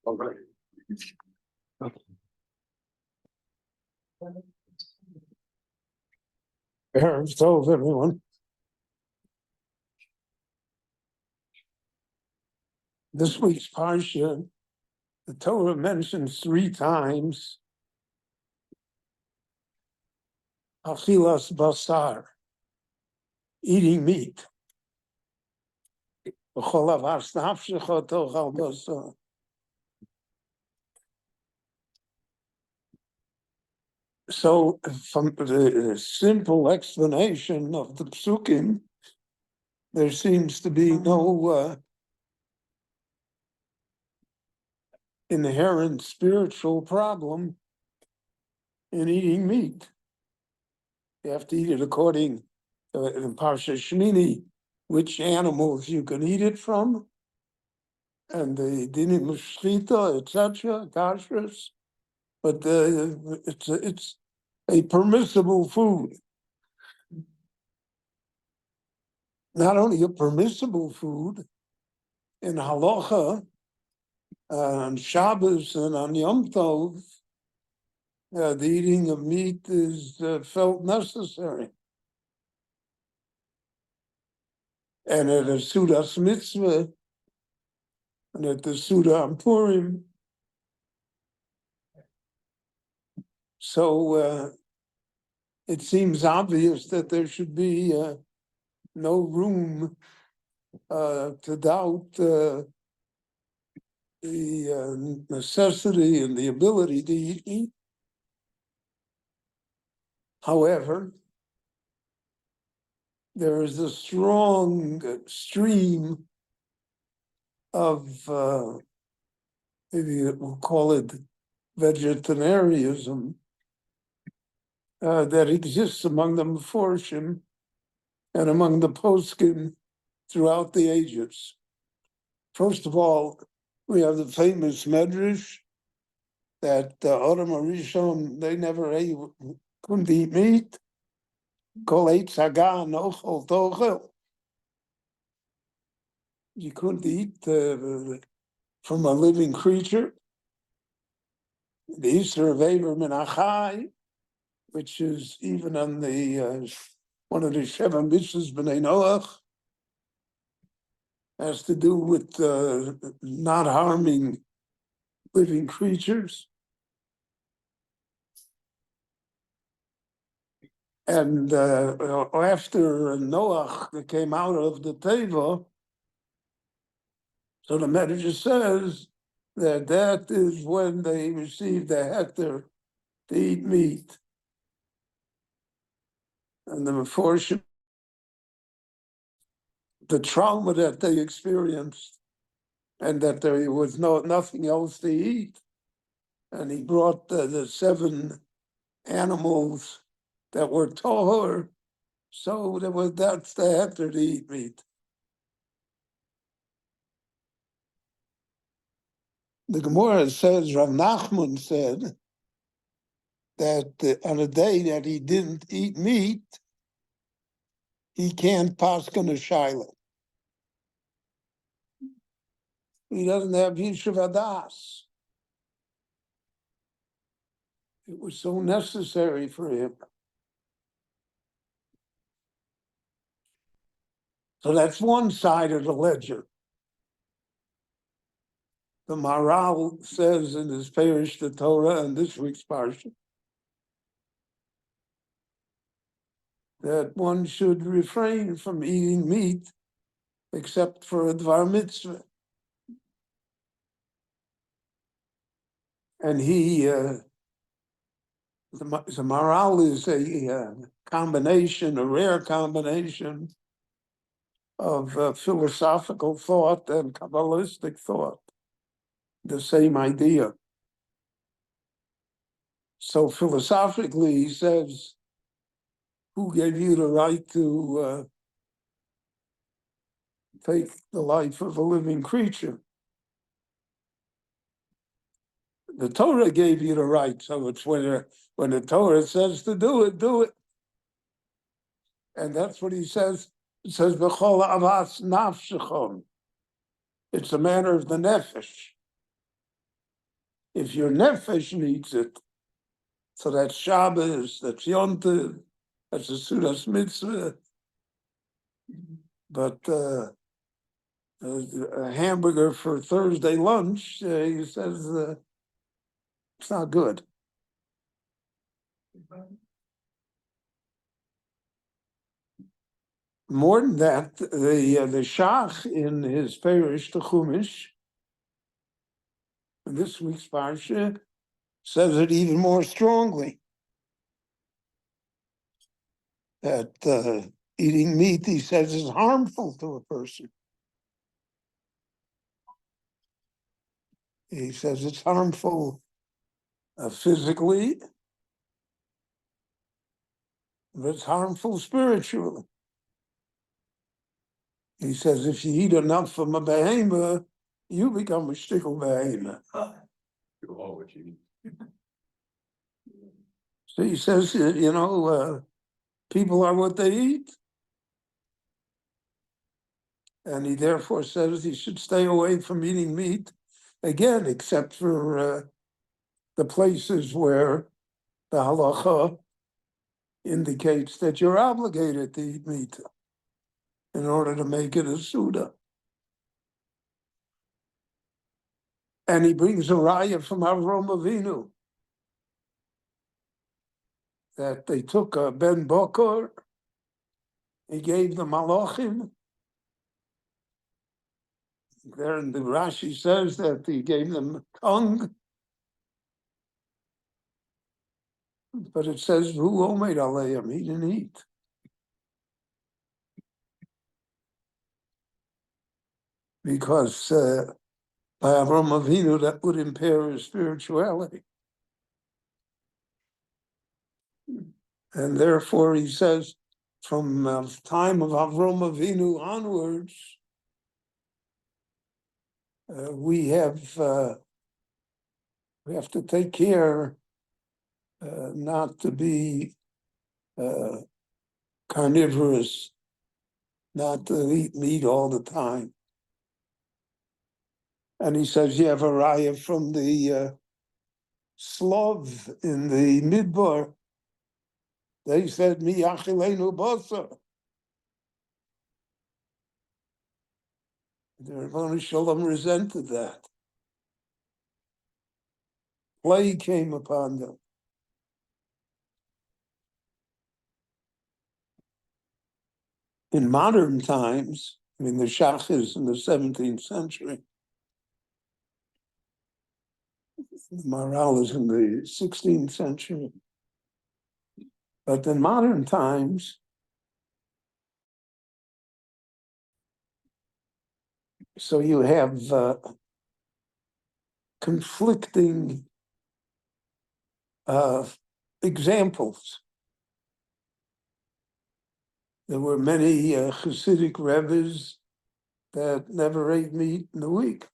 All right. Erev Tov, everyone. This week's parsha, the Torah mentions 3 times achilas basar, eating meat. So, from the simple explanation of the psukim, there seems to be no inherent spiritual problem in eating meat. You have to eat it according in Parsha Shmini, which animals you can eat it from, and the dinim of shchita, etc., kashrus. But it's a permissible food. Not only a permissible food, in halacha, on Shabbos and on Yom Tov, the eating of meat is felt necessary. And at a Sudas Mitzvah, and at the Suda on Purim. So it seems obvious that there should be no room to doubt the necessity and the ability to eat meat. However, there is a strong stream of, maybe we'll call it vegetarianism, that exists among the Meforshim and among the poskim throughout the ages. First of all, we have the famous Medrash that Adam Arishon, they never couldn't eat meat. Kol eitz hagan ochel tochel. You couldn't eat from a living creature. The Easter of Aver min achai, which is even on the one of the Sheva Mitzvahs b'nei Noach, has to do with not harming living creatures. And after Noach came out of the Teva, so the Medrash says that is when they received the heter to eat meat. And the Meforshim, the trauma that they experienced, and that there was nothing else to eat. And he brought the 7 animals that were tahor, so that's the heter to eat meat. The Gemara says, Rav Nachman said that on a day that he didn't eat meat, he can't paskin a shaila. He doesn't have Yishuv Adas. It was so necessary for him. So that's one side of the ledger. The Maharal says in his Parish the Torah and this week's parsha that one should refrain from eating meat except for a dvar mitzvah. And the Maharal is a combination, a rare combination of philosophical thought and Kabbalistic thought, the same idea. So philosophically, he says, who gave you the right to take the life of a living creature? The Torah gave you the right, so it's when the Torah says to do it, do it. And that's what he says. It says, B'chol avas nafshechom. It's a matter of the nefesh. if your nefesh needs it, so that's Shabbos, that's Yontiv, that's a Sudas Mitzvah, but a hamburger for Thursday lunch, he says it's not good. More than that, the Shach in his parish, the Chumash, in this week's parsha, says it even more strongly. That eating meat, he says, is harmful to a person. He says it's harmful physically, but it's harmful spiritually. He says if you eat enough from a behemoth, you become a shtickle behemoth. So he says, people are what they eat. And he therefore says he should stay away from eating meat, again, except for the places where the halacha indicates that you're obligated to eat meat in order to make it a suda. And he brings a raya from Avram Avinu that they took a Ben Bokor, he gave the malachim. There in the Rashi says that he gave them tongue, but it says who omed aleim, he didn't eat. Because by Avram Avinu, that would impair his spirituality. And therefore, he says, from the time of Avram Avinu onwards, we have to take care not to be carnivorous, not to eat meat all the time. And he says you have a raya from the Slav in the Midbar. They said, Mi achilenu basar. The Rebbeinu Shalom resented that. Plague came upon them. In modern times, I mean, the Shach is in the 17th century. The Maharal is in the 16th century. But in modern times, so you have conflicting examples. There were many Hasidic Rebbes that never ate meat in the week.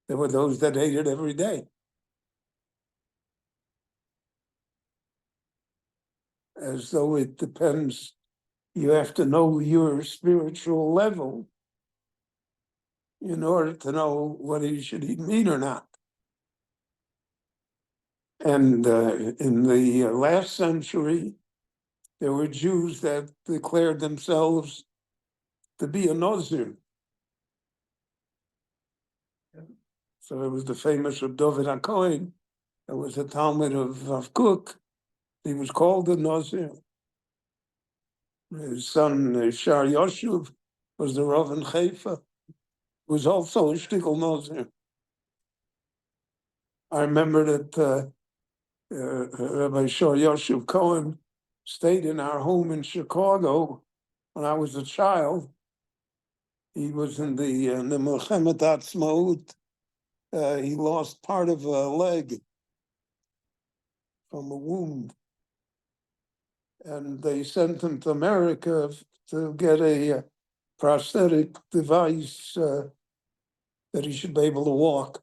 There were those that ate it every day. As though it depends, you have to know your spiritual level in order to know whether you should eat meat or not. And in the last century, there were Jews that declared themselves to be a Nazir. So it was the famous of David HaKohen. There was a Talmud of Cook. He was called a Nazir. His son, Shar Yoshuv, was the Rav in Haifa, who was also a shtickle Nazir. I remember that Rabbi Shar Yoshuv Cohen stayed in our home in Chicago when I was a child. He was in the Milchemet Atzmaut. He lost part of a leg from a wound. And they sent him to America to get a prosthetic device that he should be able to walk.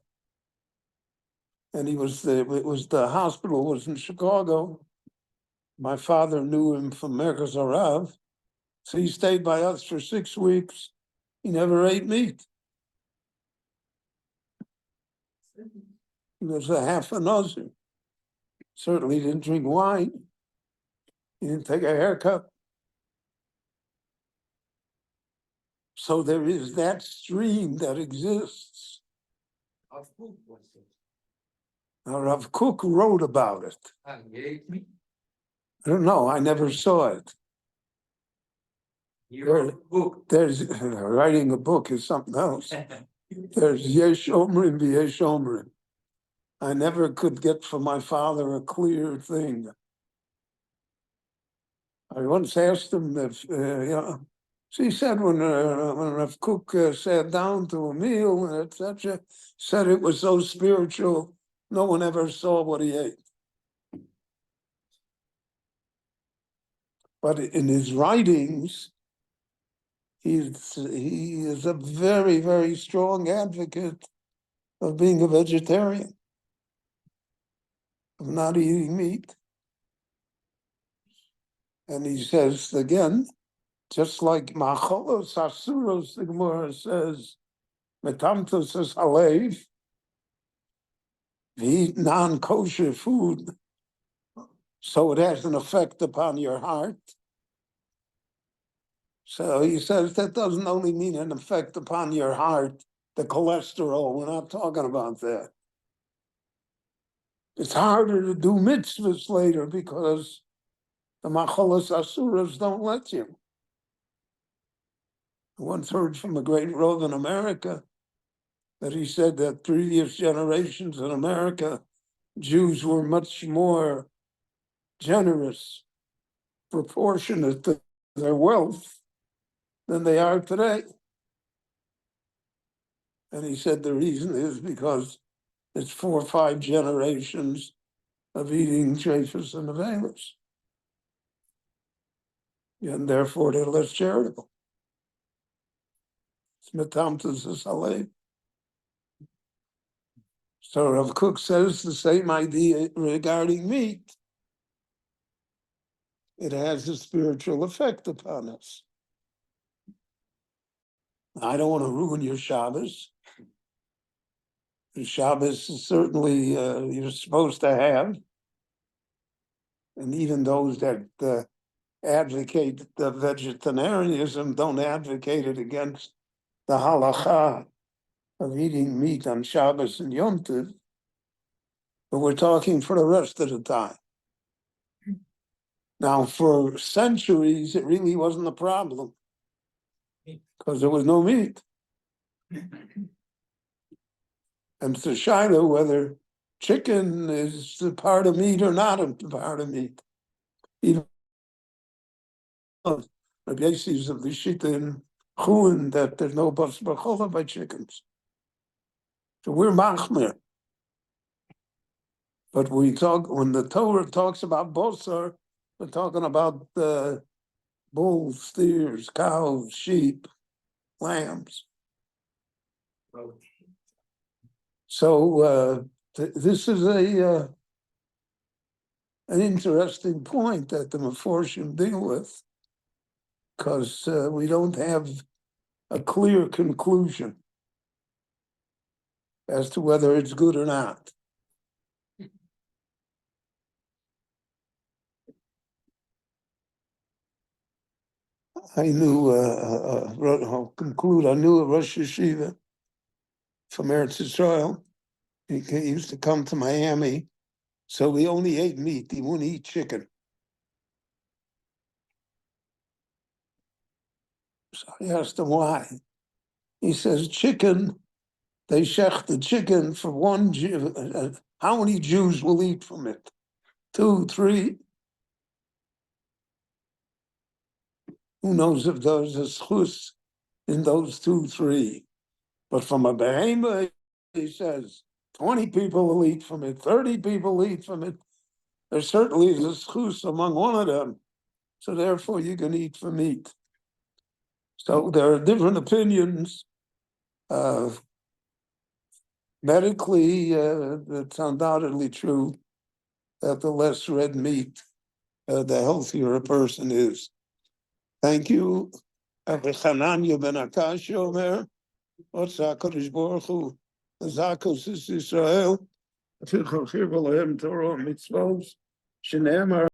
And it was the hospital was in Chicago. My father knew him from Merkaz Harav, so he stayed by us for 6 weeks. He never ate meat. He was a half a Nazir. Certainly didn't drink wine. He didn't take a haircut. So there is that stream that exists. Now, Rav Kook wrote about it. I don't know. I never saw it. There's writing a book is something else. There's Yesh Omrim v'Yesh Omrim. I never could get from my father a clear thing. I once asked him if, so he said when Rav Kook sat down to a meal and etc., said it was so spiritual, no one ever saw what he ate. But in his writings, he is a very, very strong advocate of being a vegetarian, of not eating meat. And he says again, just like Macholos Asuros, the Gemara says, Metamtos is Halev, we eat non-kosher food, so it has an effect upon your heart. So he says that doesn't only mean an effect upon your heart, the cholesterol, we're not talking about that. It's harder to do mitzvahs later because the Macholos Asuras don't let you. I once heard from a great Rav in America that he said that previous generations in America, Jews were much more generous, proportionate to their wealth than they are today. And he said the reason is because it's 4 or 5 generations of eating treifas and avelis. And therefore they're less charitable. It's metamtas saleh. So Rav Kook says the same idea regarding meat. It has a spiritual effect upon us. I don't want to ruin your Shabbos. The Shabbos is certainly you're supposed to have. And even those that advocate the vegetarianism don't advocate it against the halacha of eating meat on Shabbos and Yom Tov. But we're talking for the rest of the time. Now, for centuries, it really wasn't a problem because there was no meat. And it's a shaila whether chicken is a part of meat or not a part of meat. Even Rabbi Yossi of the Shita in Chulin that there's no bas b'chola by chickens. So we're machmir. But we talk, when the Torah talks about bosar, we're talking about bulls, steers, cows, sheep, lambs. So this is an interesting point that the Meforshim deal with, because we don't have a clear conclusion as to whether it's good or not. I knew, I'll conclude, I knew a Rosh Yeshiva from Eretz Yisrael. He used to come to Miami, so he only ate meat. He wouldn't eat chicken. So I asked him why. He says, chicken, they shech the chicken for one Jew. How many Jews will eat from it? 2, 3? Who knows if there's a schus in those 2, 3? But from a behemoth, he says, 20 people will eat from it, 30 people will eat from it. There certainly is a schus among one of them. So therefore you can eat from meat. So there are different opinions. Medically, it's undoubtedly true that the less red meat, the healthier a person is. Thank you. Chananya ben Akash Omer, what's HaKadosh Baruch Hu? Zakos Israel, Torah mitzvos, Shenemar.